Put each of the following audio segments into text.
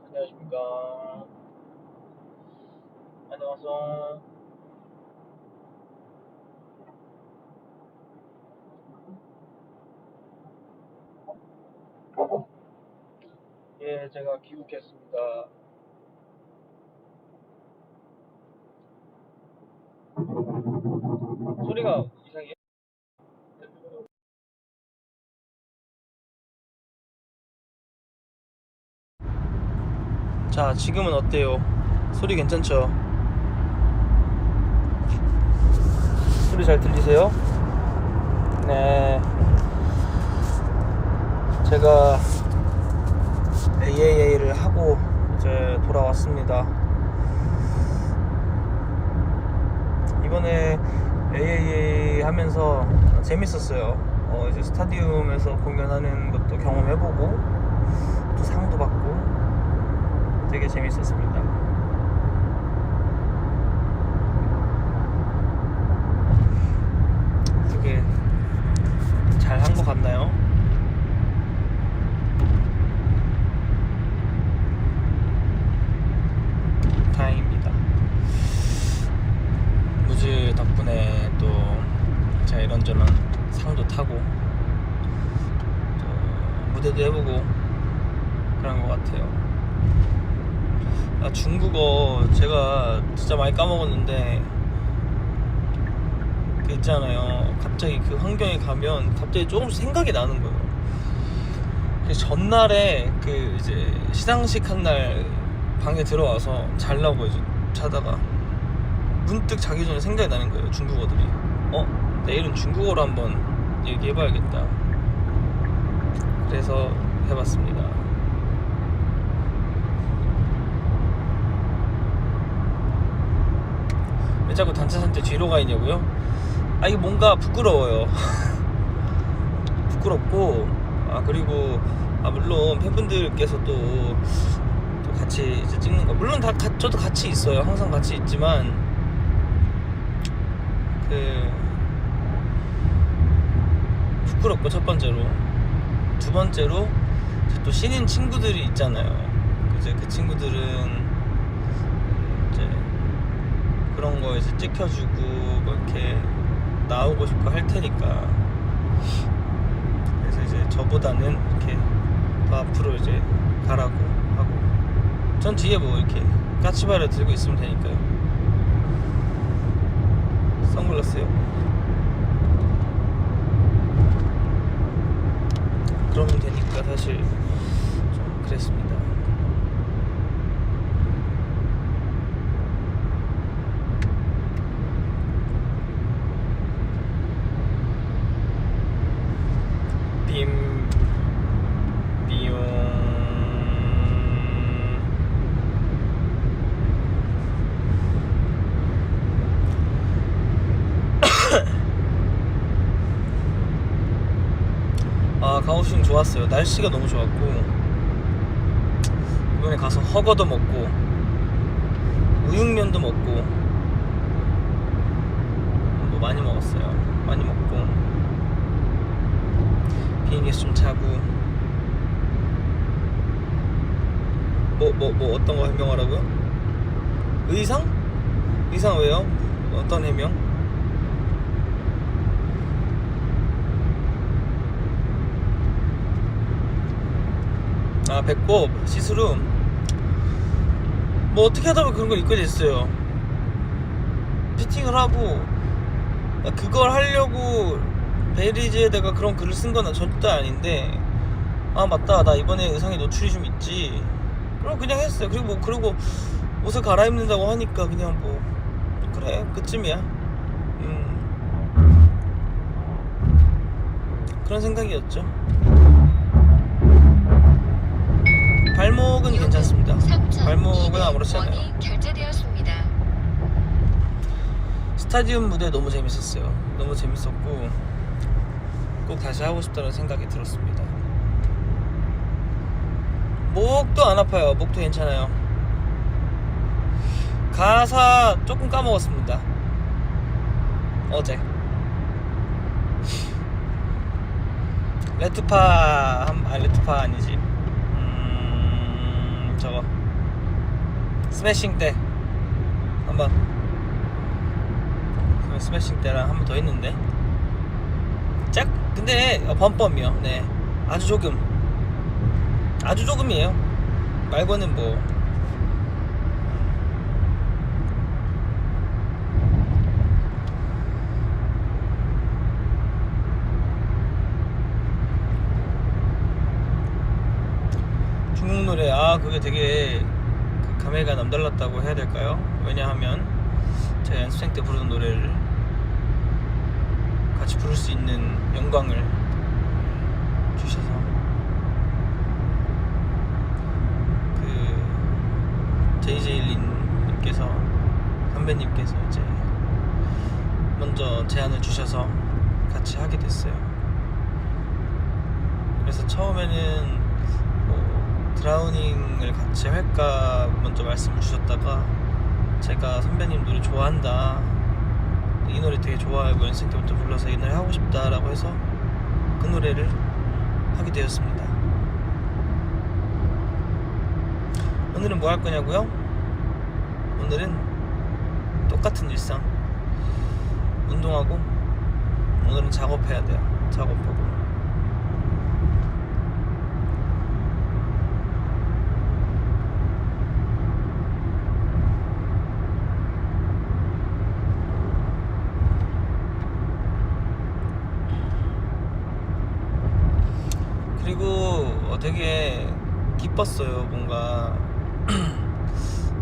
안녕하십니까. 안녕하세요. 예, 제가 귀국했습니다. 소리가 이상해요? 자, 지금은 어때요? 소리 괜찮죠? 소리 잘 들리세요? 네. 제가 AAA를 하고 이제 돌아왔습니다. 이번에 AAA 하면서 재밌었어요. 이제 스타디움에서 공연하는 것도 경험해보고 또 상도 받고 되게 재밌었습니다. 되게 잘 한 것 같나요? 다행입니다. 무즈 덕분에 또 제가 이런저런 상도 타고 또 무대도 해보고 그런 것 같아요. 중국어 제가 진짜 많이 까먹었는데 그 있잖아요. 갑자기 그 환경에 가면 갑자기 조금씩 생각이 나는 거예요. 그래서 전날에 그 이제 시상식 한 날 방에 들어와서 자려고 이제 자다가 문득 자기 전에 생각이 나는 거예요. 중국어들이. 내일은 중국어로 한번 얘기해봐야겠다. 그래서 해봤습니다. 왜 자꾸 단체 사진 때 뒤로 가 있냐고요? 이게 뭔가 부끄러워요. 부끄럽고 그리고 물론 팬분들께서 또 같이 이제 찍는 거 물론 저도 같이 있어요. 항상 같이 있지만 부끄럽고 첫 번째로, 두 번째로 또 신인 친구들이 있잖아요. 이제 그 친구들은 이제 그런 거 이제 찍혀주고 뭐 이렇게 나오고 싶고 할 테니까, 그래서 이제 저보다는 이렇게 더 앞으로 이제 가라고 하고, 전 뒤에 뭐 이렇게 까치발을 들고 있으면 되니까요. 선글라스요? 그러면 되니까 사실 좀 그랬습니다. 비용 가오슝 좋았어요. 날씨가 너무 좋았고, 이번에 가서 허거도 먹고 우육면도 먹고 뭐 많이 먹었어요. 많이 먹고 비행기에서 좀 자고 뭐 어떤 거 해명하라고요? 의상? 의상 왜요? 어떤 해명? 배꼽 시스루 뭐 어떻게 하다 보면 그런 걸 입게 됐어요. 피팅을 하고 그걸 하려고 베리지에다가 그런 글을 쓴 건 절대 아닌데, 맞다, 나 이번에 의상에 노출이 좀 있지, 그럼 그냥 했어요. 그리고 옷을 갈아입는다고 하니까 그냥 뭐 그래 그쯤이야. 그런 생각이었죠. 발목은 괜찮습니다. 발목은 아무렇지 않아요. 스타디움 무대 너무 재밌었어요. 너무 재밌었고 꼭 다시 하고 싶다는 생각이 들었습니다. 목도 안 아파요. 목도 괜찮아요. 가사 조금 까먹었습니다. 어제 레투파 레투파 아니지, 저거 스매싱 때 한번, 스매싱 때랑 한 번 더 했는데 근데 범범이요. 네, 아주 조금이에요. 말고는 뭐 중국 노래, 그게 되게 감회가 남달랐다고 해야 될까요? 왜냐하면 제가 연습생 때 부르는 노래를 같이 부를 수 있는 영광을 주셔서, JJ린님께서, 선배님께서 이제 먼저 제안을 주셔서 같이 하게 됐어요. 그래서 처음에는 드라우닝을 같이 할까 먼저 말씀을 주셨다가, 제가 선배님 노래 좋아한다, 이 노래 되게 좋아하고 연습생 때부터 불러서 이 노래 하고 싶다 라고 해서 그 노래를 하게 되었습니다. 오늘은 뭐 할 거냐고요? 오늘은 똑같은 일상, 운동하고, 오늘은 작업해야 돼요. 작업하고. 그리고 되게 기뻤어요. 뭔가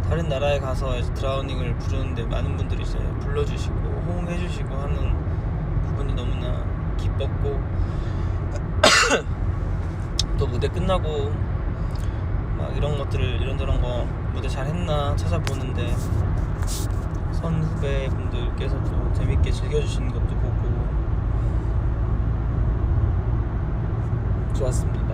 다른 나라에 가서 드라우닝을 부르는데 많은 분들이 이제 불러주시고 호응해주시고 하는 부분이 너무나 기뻤고, 또 무대 끝나고 막 이런 것들을, 이런저런 거 무대 잘했나 찾아보는데 선후배분들께서 또 재밌게 즐겨주시는 것도 보고 좋았습니다.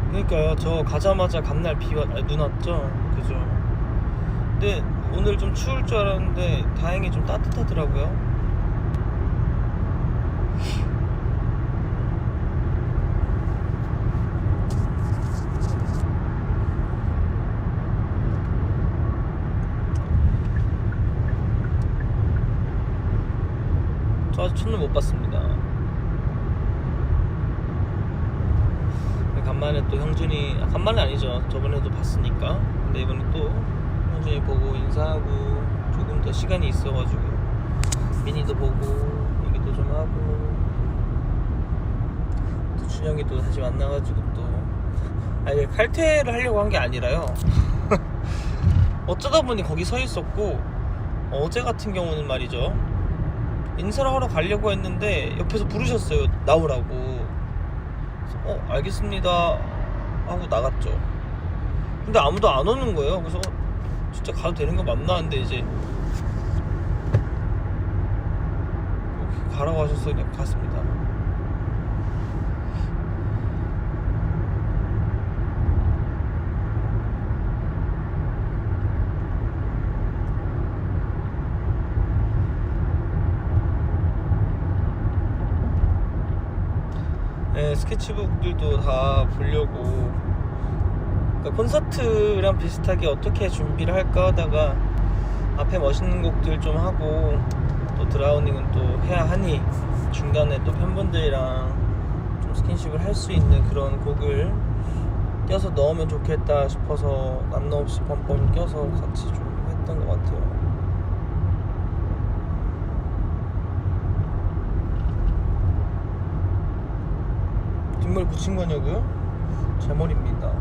그러니까요, 저 가자마자 간날 눈 왔죠? 그죠? 근데 오늘 좀 추울 줄 알았는데 다행히 좀 따뜻하더라고요. 저 아직 첫눈 못 봤습니다. 간만에 또 형준이, 간만은 아니죠, 저번에도 봤으니까. 근데 이번에 또 형준이 보고 인사하고 조금 더 시간이 있어가지고 민이도 보고 얘기도 좀 하고, 또 준영이도 다시 만나가지고 또, 이게 칼퇴를 하려고 한 게 아니라요. 어쩌다 보니 거기 서 있었고, 어제 같은 경우는 말이죠, 인사를 하러 가려고 했는데 옆에서 부르셨어요, 나오라고. 그래서 알겠습니다 하고 나갔죠. 근데 아무도 안 오는 거예요. 그래서 진짜 가도 되는 거 맞나 했는데, 이제 가라고 하셔서 그냥 갔습니다. 네, 스케치북들도 다 보려고, 그러니까 콘서트랑 비슷하게 어떻게 준비를 할까 하다가 앞에 멋있는 곡들 좀 하고, 또 드라우닝은 또 해야 하니 중간에 또 팬분들이랑 좀 스킨십을 할 수 있는 그런 곡을 껴서 넣으면 좋겠다 싶어서 남노없이 뻔뻔 껴서 같이 좀 했던 것 같아요. 뒷머리 붙인 거냐고요? 제 머리입니다.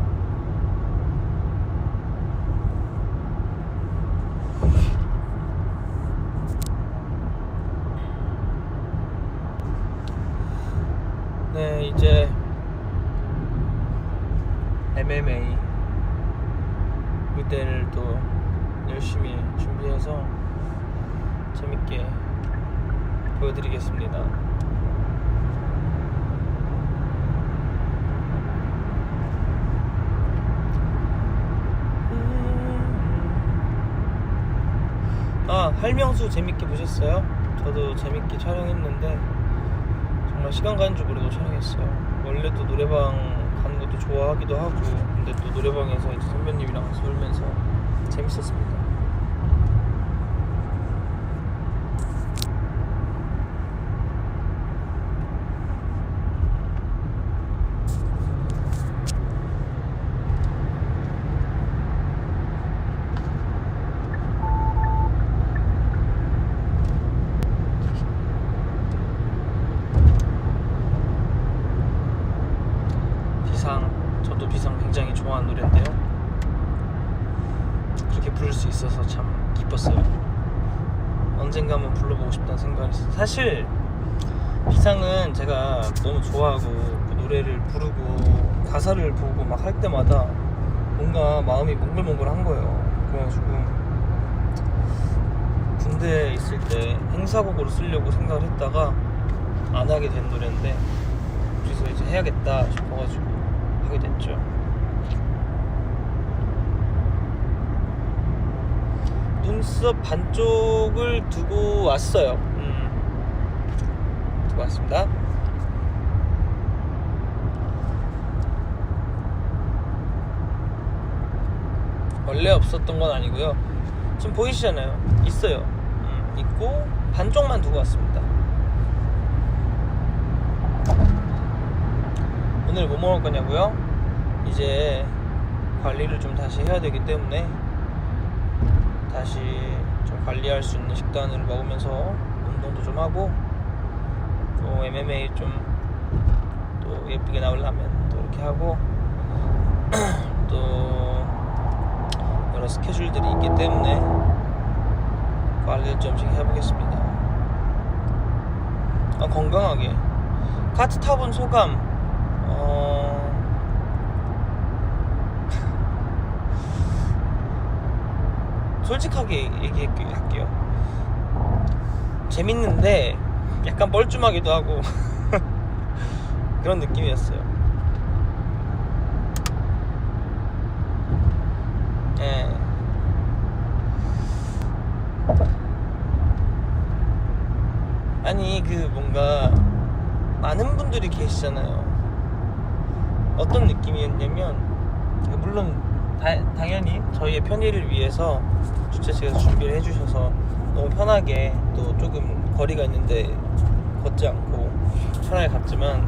네, 이제 MMA 무대를 또 열심히 준비해서 재밌게 보여드리겠습니다. 활명수 재밌게 보셨어요? 저도 재밌게 촬영했는데 정말 시간 가는 줄 모르고 촬영했어요. 원래 또 노래방 가는 것도 좋아하기도 하고, 근데 또 노래방에서 이제 선배님이랑 놀면서 재밌었습니다. 저도 비상 굉장히 좋아하는 노래인데요. 그렇게 부를 수 있어서 참 기뻤어요. 언젠가 한번 불러보고 싶다는 생각이 있어요. 사실 비상은 제가 너무 좋아하고 그 노래를 부르고 가사를 보고 막 할 때마다 뭔가 마음이 몽글몽글한 거예요. 그래가지고 군대에 있을 때 행사곡으로 쓰려고 생각을 했다가 안 하게 된 노래인데, 그래서 이제 해야겠다 싶어가지고 하게 됐죠. 눈썹 반쪽을 두고 왔어요. 두고 왔습니다. 원래 없었던 건 아니고요. 지금 보이시잖아요. 있어요. 있고 반쪽만 두고 왔습니다. 오늘 뭐 먹을 거냐고요? 이제 관리를 좀 다시 해야 되기 때문에 다시 좀 관리할 수 있는 식단을 먹으면서 운동도 좀 하고, 또 MMA 좀 또 예쁘게 나오려면 또 이렇게 하고 또 여러 스케줄들이 있기 때문에 관리를 좀씩 해보겠습니다. 건강하게 카트 타본 소감, 솔직하게 얘기할게요. 재밌는데 약간 뻘쭘하기도 하고 그런 느낌이었어요. 예. 아니 그 뭔가 많은 분들이 계시잖아요. 어떤 느낌이었냐면, 물론 당연히 저희의 편의를 위해서 주최 측에서 준비를 해주셔서 너무 편하게, 또 조금 거리가 있는데 걷지 않고 편하게 갔지만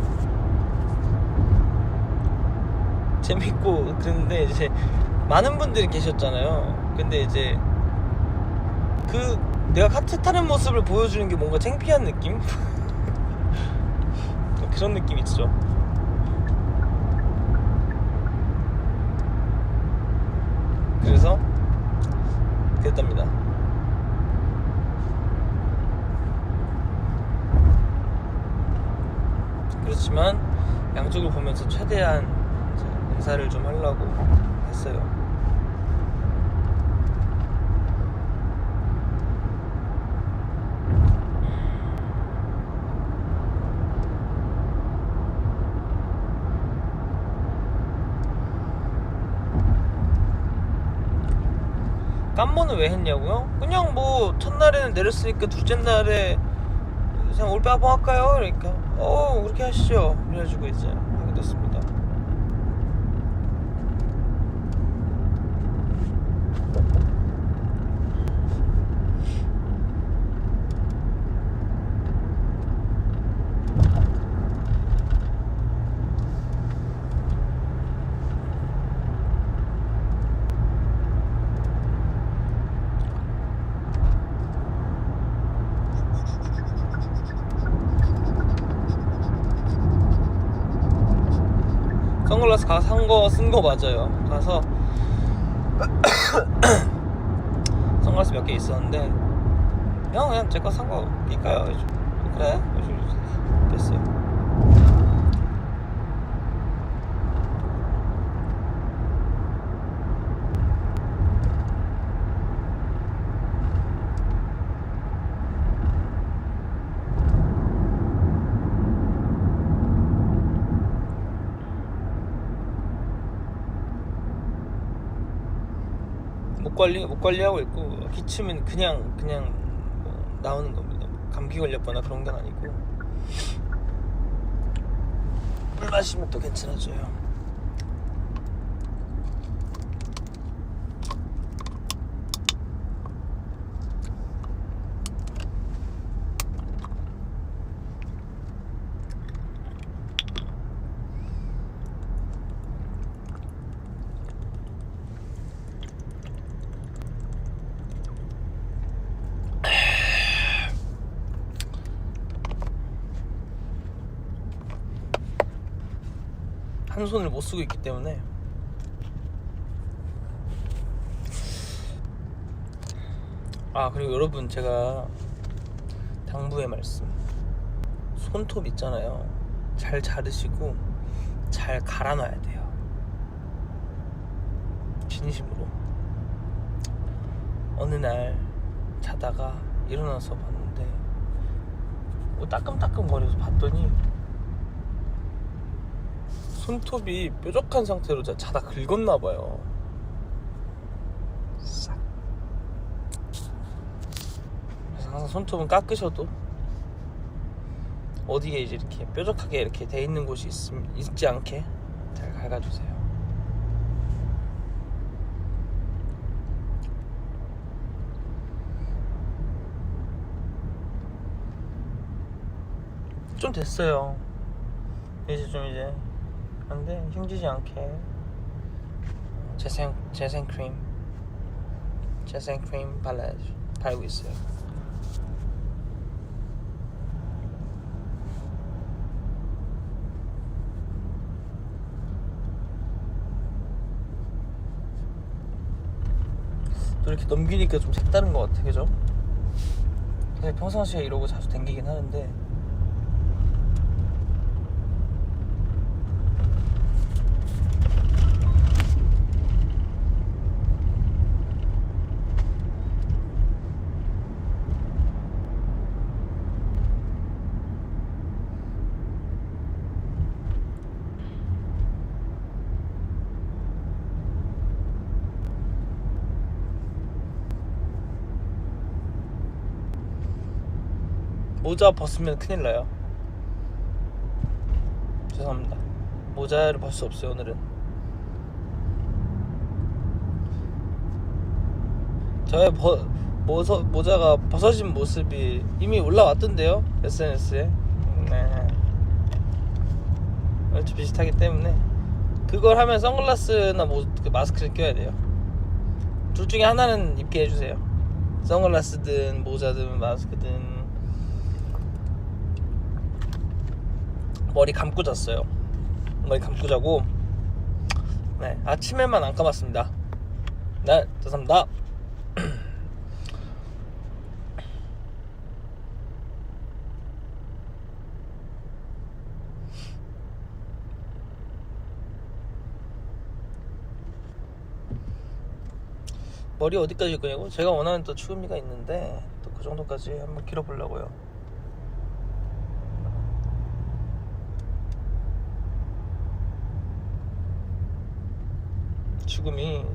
재밌고 그런데 이제 많은 분들이 계셨잖아요. 근데 이제 그 내가 카트 타는 모습을 보여주는 게 뭔가 창피한 느낌? 그런 느낌 있죠. 그래서 그랬답니다. 그렇지만 양쪽을 보면서 최대한 인사를 좀 하려고 했어요. 깜모는 왜 했냐고요? 그냥 뭐 첫날에는 내렸으니까 둘째 날에 그냥 올빼 한번 할까요? 그러니까 그렇게 하시죠. 그래가지고 이제 하게 됐습니다. 선글라스 가서 쓴 거 맞아요. 가서 선글라스 몇 개 있었는데 그냥 제 거 산 거 낄까요? 그래? 됐어요. 목 관리하고 있고, 기침은 그냥 나오는 겁니다. 감기 걸렸거나 그런 건 아니고 물 마시면 또 괜찮아져요. 한 손을 못 쓰고 있기 때문에. 아, 그리고 여러분, 제가 당부의 말씀, 손톱 있잖아요, 잘 자르시고 잘 갈아놔야 돼요. 진심으로. 어느 날 자다가 일어나서 봤는데 뭐 따끔따끔거려서 봤더니 손톱이 뾰족한 상태로 자다 긁었나봐요. 싹. 그래서 항상 손톱은 깎으셔도 어디에 이제 이렇게 뾰족하게 이렇게 돼 있는 곳이 있지 않게 잘 긁어주세요. 좀 됐어요. 이제 근데 힘주지 않게 재생크림 바르고 있어요. 또 이렇게 넘기니까 좀 색다른 것 같아, 그죠? 사실 평상시에 이러고 자주 댕기긴 하는데 모자 벗으면 큰일 나요. 죄송합니다. 모자를 벗을 수 없어요, 오늘은. 저의 모자가 벗어진 모습이 이미 올라왔던데요, SNS에. 네. 얼추 비슷하기 때문에 그걸 하면 선글라스나 마스크를 껴야 돼요. 둘 중에 하나는 입게 해주세요. 선글라스든 모자든 마스크든. 머리 감고 잤어요. 머리 감고 자고, 네, 아침에만 안 감았습니다. 네, 죄송합니다. 머리 어디까지 길 거냐고? 제가 원하는 또 추우미가 있는데 또 그 정도까지 한번 길어보려고요. 죽음이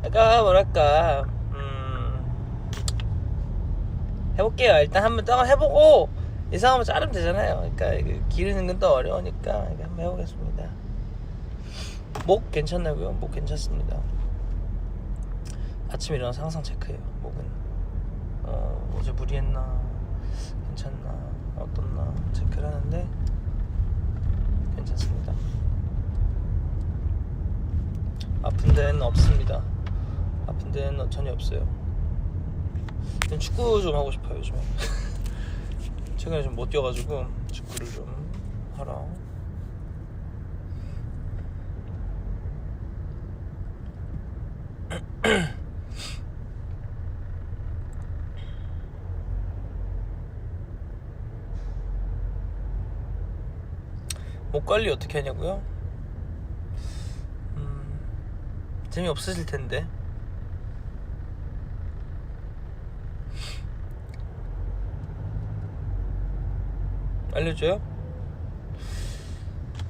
그러니까 뭐랄까 해볼게요. 일단 한번 해보고 이상하면 자르면 되잖아요. 그러니까 기르는 건 또 어려우니까 한번 해보겠습니다. 목 괜찮나고요? 목 괜찮습니다. 아침에 일어나서 항상 체크해요. 목은 어제 무리했나, 괜찮나, 어떻나 체크를 하는데 괜찮습니다. 아픈 데는 없습니다. 아픈 데는 전혀 없어요. 축구 좀 하고 싶어요, 요즘에. 최근에 좀 못 뛰어가지고 축구를 좀 하러. 목 관리 어떻게 하냐고요? 재미없으실 텐데. 알려줘요?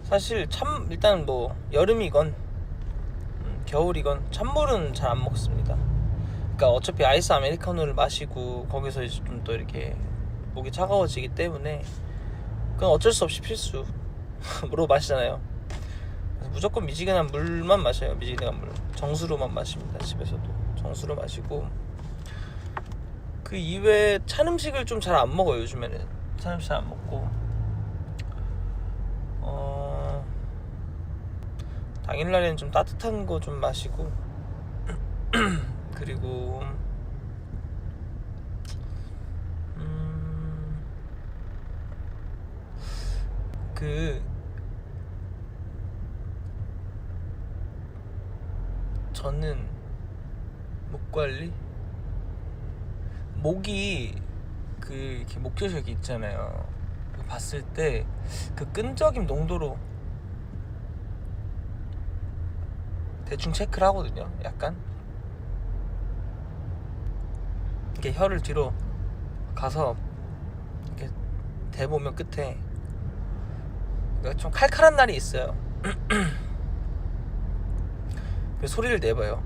사실 일단 뭐 여름이건 겨울이건 찬물은 잘 안 먹습니다. 그러니까 어차피 아이스 아메리카노를 마시고 거기서 이제 좀 또 이렇게 목이 차가워지기 때문에 그건 어쩔 수 없이 필수로 마시잖아요. 그래서 무조건 미지근한 물만 마셔요. 미지근한 물 정수로만 마십니다. 집에서도 정수로 마시고, 그 이외에 찬 음식을 좀 잘 안 먹어요. 요즘에는 찬 음식 잘 안 먹고, 당일날에는 좀 따뜻한 거 좀 마시고 그리고 저는 목 관리, 목이 이렇게 목조석이 있잖아요. 봤을 때 그 끈적임 농도로 대충 체크를 하거든요. 약간 이렇게 혀를 뒤로 가서 이렇게 대보면 끝에 좀 칼칼한 날이 있어요. 그 소리를 내봐요.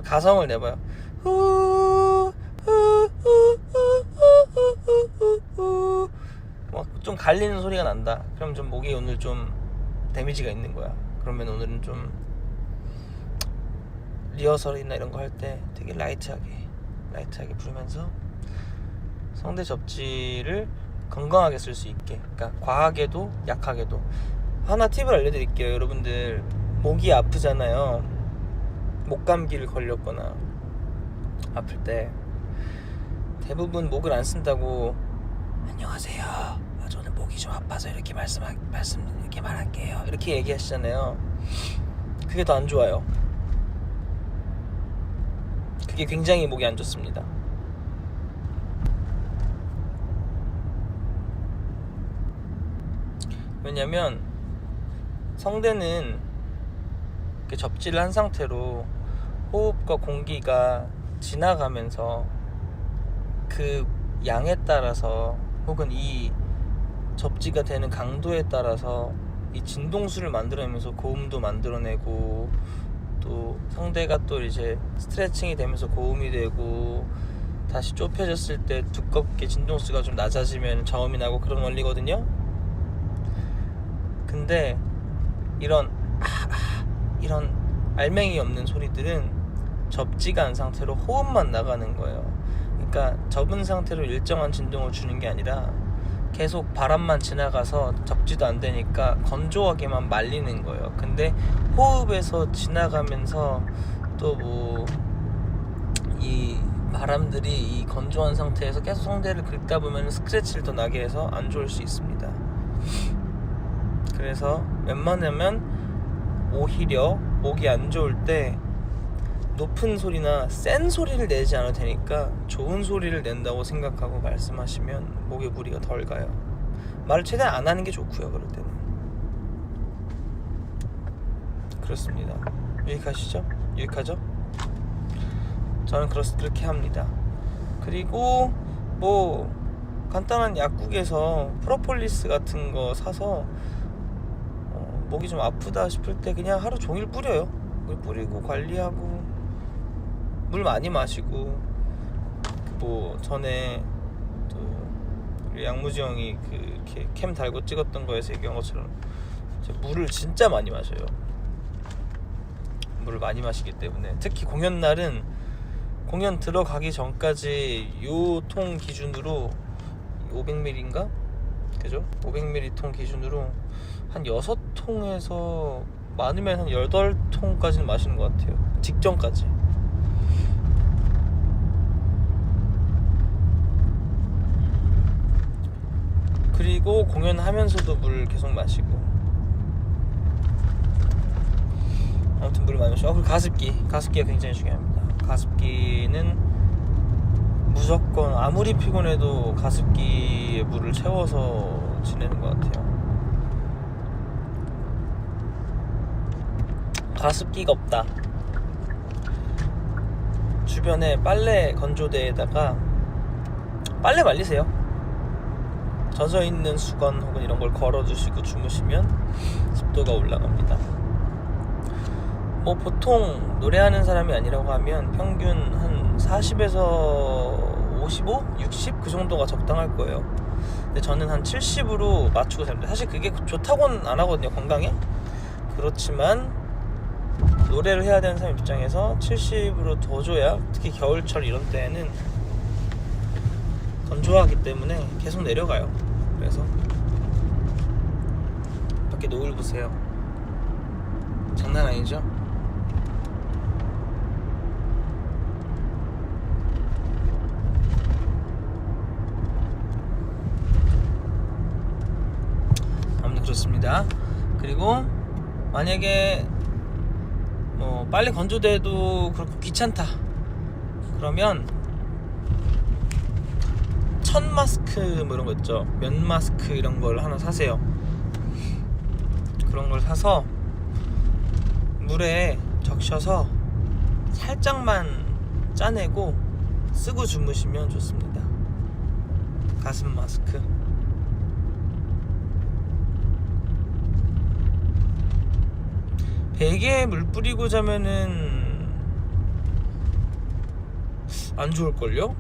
가성을 내봐요. 막 좀 갈리는 소리가 난다. 그럼 좀 목이 오늘 좀 데미지가 있는 거야. 그러면 오늘은 좀 리허설이나 이런 거 할 때 되게 라이트하게 부르면서 성대 접지를 건강하게 쓸 수 있게, 그러니까 과하게도 약하게도. 하나 팁을 알려드릴게요. 여러분들 목이 아프잖아요. 목감기를 걸렸거나 아플 때 대부분 목을 안 쓴다고 안녕하세요, 저는 목이 좀 아파서 이렇게 이렇게 말할게요, 이렇게 얘기하시잖아요. 그게 더 안 좋아요. 그게 굉장히 목이 안 좋습니다. 왜냐면 성대는 이렇게 접지를 한 상태로 호흡과 공기가 지나가면서 그 양에 따라서 혹은 이 접지가 되는 강도에 따라서 이 진동수를 만들어내면서 고음도 만들어내고, 또 성대가 또 이제 스트레칭이 되면서 고음이 되고, 다시 좁혀졌을 때 두껍게 진동수가 좀 낮아지면 저음이 나고, 그런 원리거든요. 근데 이런 알맹이 없는 소리들은 접지가 한 상태로 호흡만 나가는 거예요. 그러니까 접은 상태로 일정한 진동을 주는 게 아니라 계속 바람만 지나가서 접지도 안 되니까 건조하게만 말리는 거예요. 근데 호흡에서 지나가면서 또 뭐 이 바람들이 이 건조한 상태에서 계속 성대를 긁다 보면 스크래치를 더 나게 해서 안 좋을 수 있습니다. 그래서 웬만하면 오히려 목이 안 좋을 때 높은 소리나 센 소리를 내지 않아도 되니까 좋은 소리를 낸다고 생각하고 말씀하시면 목에 무리가 덜 가요. 말을 최대한 안 하는 게 좋고요. 그럴 때는. 그렇습니다. 유익하시죠? 유익하죠? 저는 그렇게 합니다. 그리고 뭐 간단한 약국에서 프로폴리스 같은 거 사서 목이 좀 아프다 싶을 때 그냥 하루 종일 뿌려요. 물 뿌리고 관리하고 물 많이 마시고, 뭐 전에 또 우리 양무지 형이 이렇게 캠 달고 찍었던 거에서 얘기한 것처럼 물을 진짜 많이 마셔요. 물을 많이 마시기 때문에 특히 공연날은 공연 들어가기 전까지 요 통 기준으로 500ml인가? 그죠? 500ml 통 기준으로 한 6통에서 많으면 한 8통까지는 마시는 것 같아요. 직전까지. 그리고 공연하면서도 물 계속 마시고. 아무튼 물 많이 마시고. 그리고 가습기가 굉장히 중요합니다. 가습기는 무조건 아무리 피곤해도 가습기에 물을 채워서 지내는 것 같아요. 가습기가 없다. 주변에 빨래 건조대에다가 빨래 말리세요. 젖어있는 수건 혹은 이런 걸 걸어두시고 주무시면 습도가 올라갑니다. 뭐 보통 노래하는 사람이 아니라고 하면 평균 한 40에서 55, 60 그 정도가 적당할 거예요. 근데 저는 한 70으로 맞추고 삽니다. 사실 그게 좋다고는 안 하거든요, 건강에. 그렇지만 노래를 해야 되는 사람 입장에서 70으로 더 줘야, 특히 겨울철 이런 때에는 건조하기 때문에 계속 내려가요. 그래서 밖에 노을 보세요. 장난 아니죠? 아무튼 그렇습니다. 그리고 만약에 뭐 빨리 건조돼도 그렇고 귀찮다 그러면 천 마스크 뭐 이런 거 있죠. 면 마스크 이런 걸 하나 사세요. 그런 걸 사서 물에 적셔서 살짝만 짜내고 쓰고 주무시면 좋습니다. 가슴 마스크. 베개에 물 뿌리고 자면은 안 좋을걸요?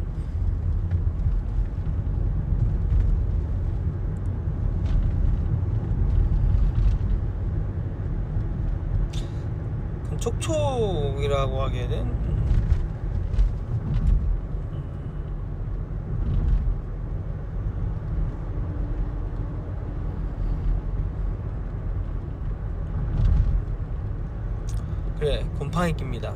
그럼 촉촉이라고 하기에는 그래, 곰팡이 낍니다.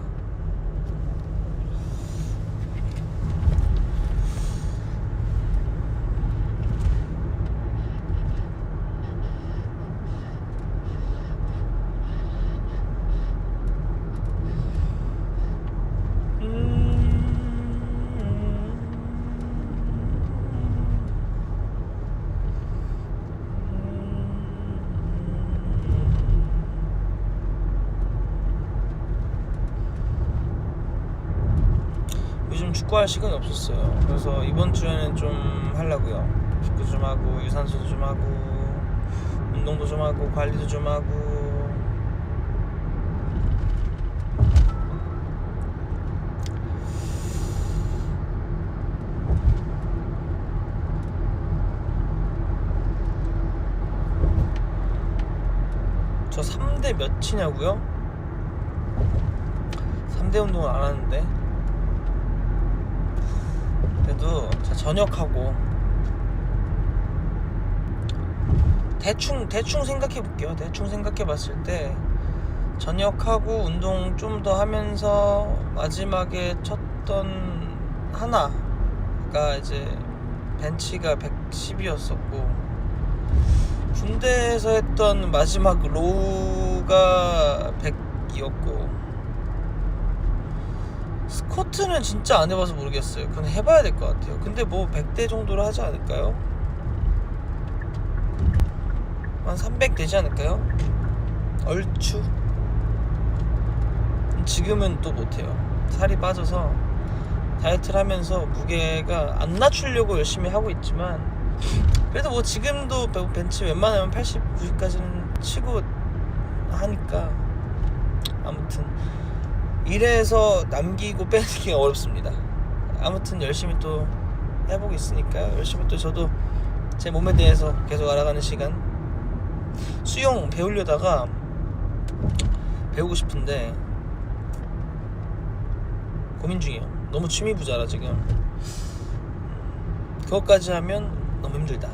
요즘 축구할 시간이 없었어요. 그래서 이번 주에는 좀 하려고요. 축구 좀 하고 유산소도 좀 하고 운동도 좀 하고 관리도 좀 하고. 저 3대 몇이냐고요? 3대 운동을 안 하는데. 그래도 자, 저녁하고 대충 생각해 볼게요. 대충 생각해 봤을 때 저녁하고 운동 좀 더 하면서 마지막에 쳤던 하나가 이제 벤치가 110이었었고 군대에서 했던 마지막 로우가 100이었고 스쿼트는 진짜 안 해봐서 모르겠어요. 그건 해봐야 될 것 같아요. 근데 뭐 100대 정도로 하지 않을까요? 한 300 되지 않을까요? 얼추. 지금은 또 못해요. 살이 빠져서 다이어트를 하면서 무게가 안 낮추려고 열심히 하고 있지만 그래도 뭐 지금도 벤치 웬만하면 80, 90까지는 치고 하니까 아무튼 이래서 남기고 빼기가 어렵습니다. 아무튼 열심히 또 해보고 있으니까요. 열심히 또 저도 제 몸에 대해서 계속 알아가는 시간. 수영 배우려다가 배우고 싶은데 고민 중이에요. 너무 취미 부자라 지금. 그것까지 하면 너무 힘들다.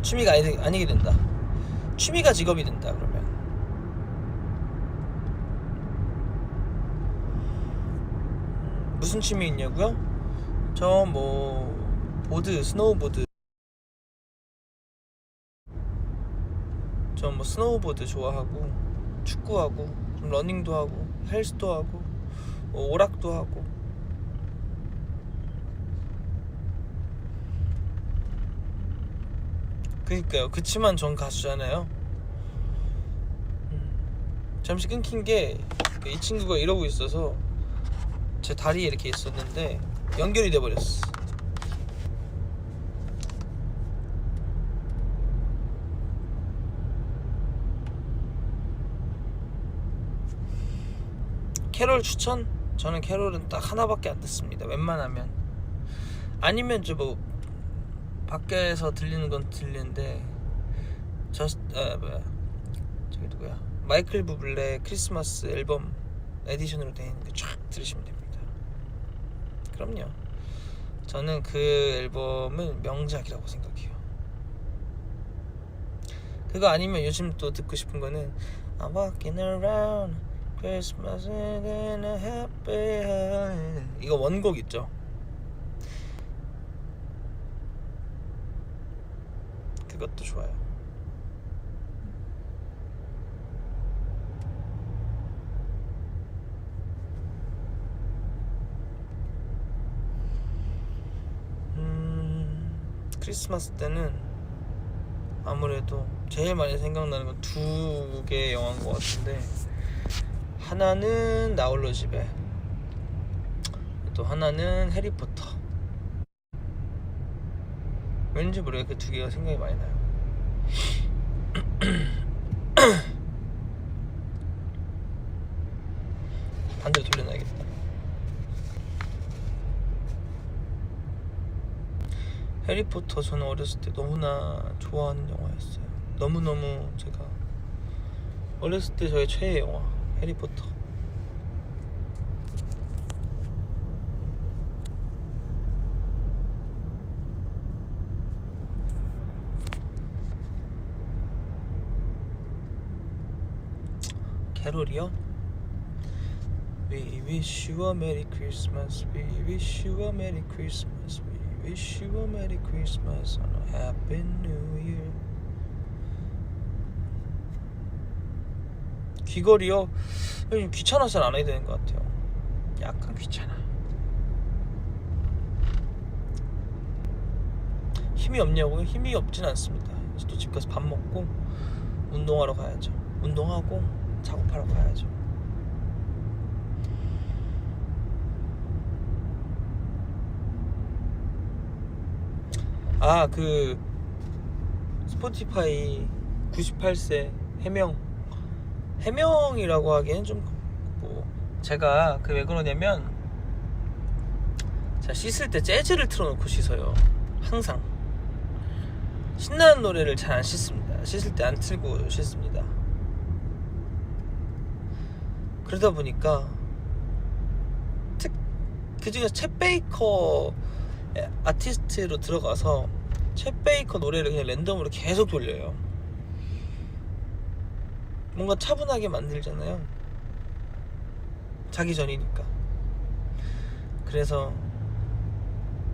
취미가 아니게 된다. 취미가 직업이 된다 그러면. 무슨 취미 있냐고요? 저 뭐 보드, 스노우보드. 저 뭐 스노우보드 좋아하고 축구하고 좀 러닝도 하고 헬스도 하고 뭐 오락도 하고. 그니까요. 그치만 전 가수잖아요. 잠시 끊긴 게 이 친구가 이러고 있어서 제 다리에 이렇게 있었는데 연결이 돼버렸어. 캐롤 추천? 저는 캐롤은 딱 하나밖에 안 듣습니다. 웬만하면. 아니면 뭐 밖에서 들리는 건 들리는데 뭐야 저기 누구야, 마이클 부블레 크리스마스 앨범 에디션으로 된 거 쫙 들으시면 됩니다. 그럼요. 저는 그 앨범은 명작이라고 생각해요. 그거 아니면 요즘 또 듣고 싶은 거는 I'm walking around Christmas in a happy holiday. 이거 원곡 있죠. 그것도 좋아요. 크리스마스 때는 아무래도 제일 많이 생각나는 건 두 개의 영화인 것 같은데, 하나는 나홀로 집에, 또 하나는 해리포터. 왠지 모르게 그 두 개가 생각이 많이 나요. 반대로 돌려놔야겠다. 해리포터 저는 어렸을 때 너무나 좋아하는 영화였어요. 너무너무 제가 어렸을 때 저의 최애 영화 해리포터. 캐롤이요? We wish you a Merry Christmas. We wish you a Merry Christmas. We wish you a Merry Christmas and a Happy New Year. 귀걸이요? 요즘 귀찮아서 안 해야 되는 것 같아요. 약간 귀찮아. 힘이 없냐고요? 힘이 없진 않습니다. 그래서 또 집 가서 밥 먹고 운동하러 가야죠. 운동하고 작업하러 가야죠. 그 스포티파이 98세 해명이라고 하기엔 좀 뭐, 제가 왜 그러냐면, 제가 씻을 때 재즈를 틀어놓고 씻어요. 항상 신나는 노래를 잘 안 씻습니다. 씻을 때 안 틀고 씻습니다. 그러다 보니까 그중에서 챗 베이커 아티스트로 들어가서 챗 베이커 노래를 그냥 랜덤으로 계속 돌려요. 뭔가 차분하게 만들잖아요. 자기 전이니까. 그래서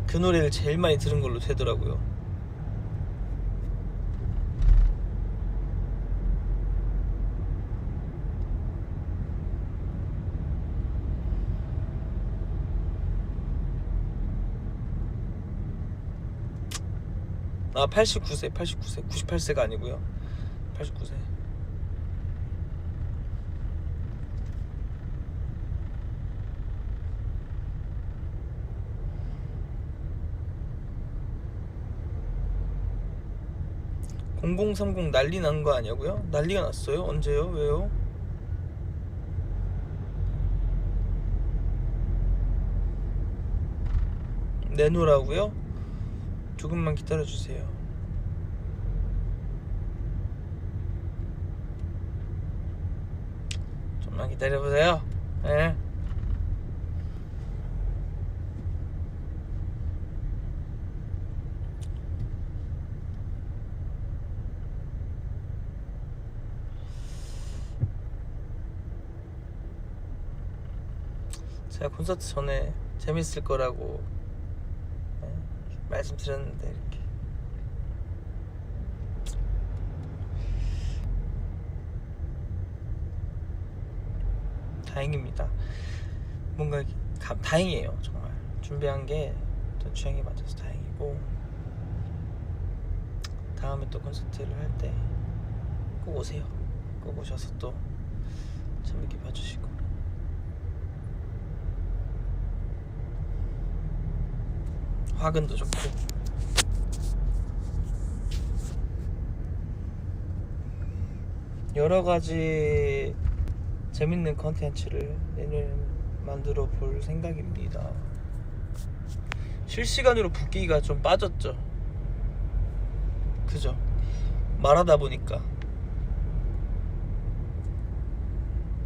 그 노래를 제일 많이 들은 걸로 되더라고요. 아, 89세 98세가 아니고요. 89세. (0030) 난리 난 거 아니냐고요? 난리가 났어요? 언제요? 왜요? 내놓으라고요? 조금만 기다려주세요. 좀만 기다려보세요. 네. 제가 콘서트 전에 재밌을 거라고 말씀드렸는데 이렇게 다행입니다. 뭔가 다행이에요. 정말 준비한 게 또 취향에 맞아서 다행이고, 다음에 또 콘서트를 할 때 꼭 오세요. 꼭 오셔서 또 재밌게 봐주시고. 화근도 좋고. 여러 가지 재밌는 컨텐츠를 내년에 만들어 볼 생각입니다. 실시간으로 붓기가 좀 빠졌죠. 그죠? 말하다 보니까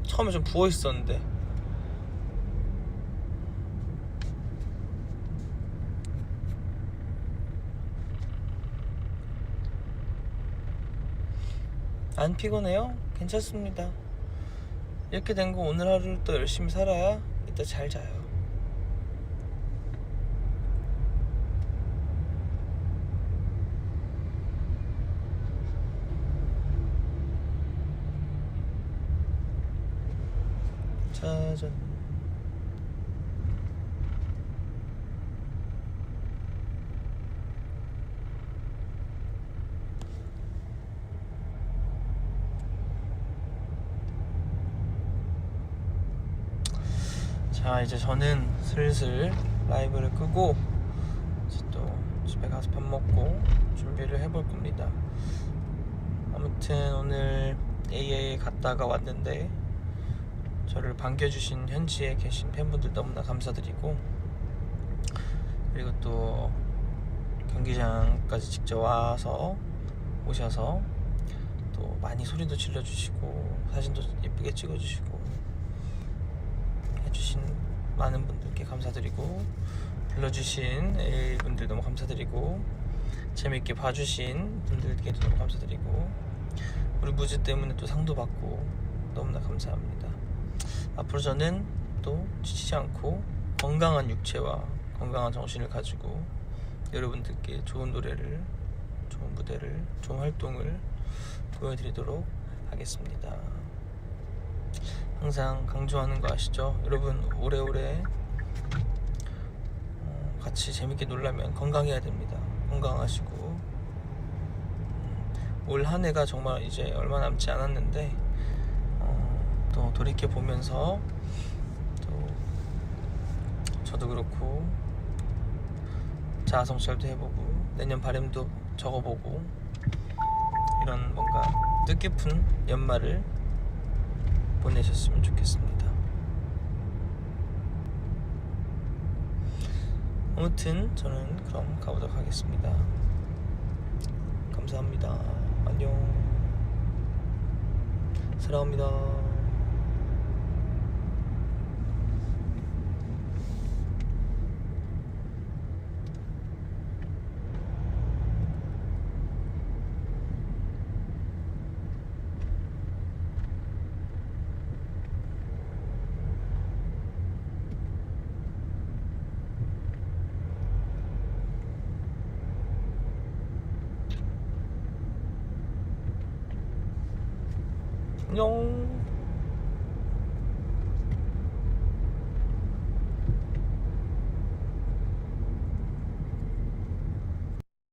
처음에 좀 부어 있었는데 안 피곤해요? 괜찮습니다. 이렇게 된 거 오늘 하루를 또 열심히 살아야 이따 잘 자요. 짜잔. 자, 이제 저는 슬슬 라이브를 끄고 이제 또 집에 가서 밥 먹고 준비를 해볼 겁니다. 아무튼 오늘 AA에 갔다가 왔는데 저를 반겨주신 현지에 계신 팬분들 너무나 감사드리고, 그리고 또 경기장까지 직접 와서 오셔서 또 많이 소리도 질러주시고 사진도 예쁘게 찍어주시고 해주신 많은 분들께 감사드리고, 불러주신 AA 분들 너무 감사드리고, 재밌게 봐주신 분들께도 너무 감사드리고, 우리 무즈 때문에 또 상도 받고 너무나 감사합니다. 앞으로 저는 또 지치지 않고 건강한 육체와 건강한 정신을 가지고 여러분들께 좋은 노래를, 좋은 무대를, 좋은 활동을 보여드리도록 하겠습니다. 항상 강조하는 거 아시죠? 여러분 오래오래 같이 재밌게 놀려면 건강해야 됩니다. 건강하시고, 올 한 해가 정말 이제 얼마 남지 않았는데 또 돌이켜 보면서 또 저도 그렇고 자아 성찰도 해보고 내년 바람도 적어보고, 이런 뭔가 뜻깊은 연말을 보내셨으면 좋겠습니다. 아무튼 저는 그럼 가보도록 하겠습니다. 감사합니다. 안녕. 사랑합니다. 안녕.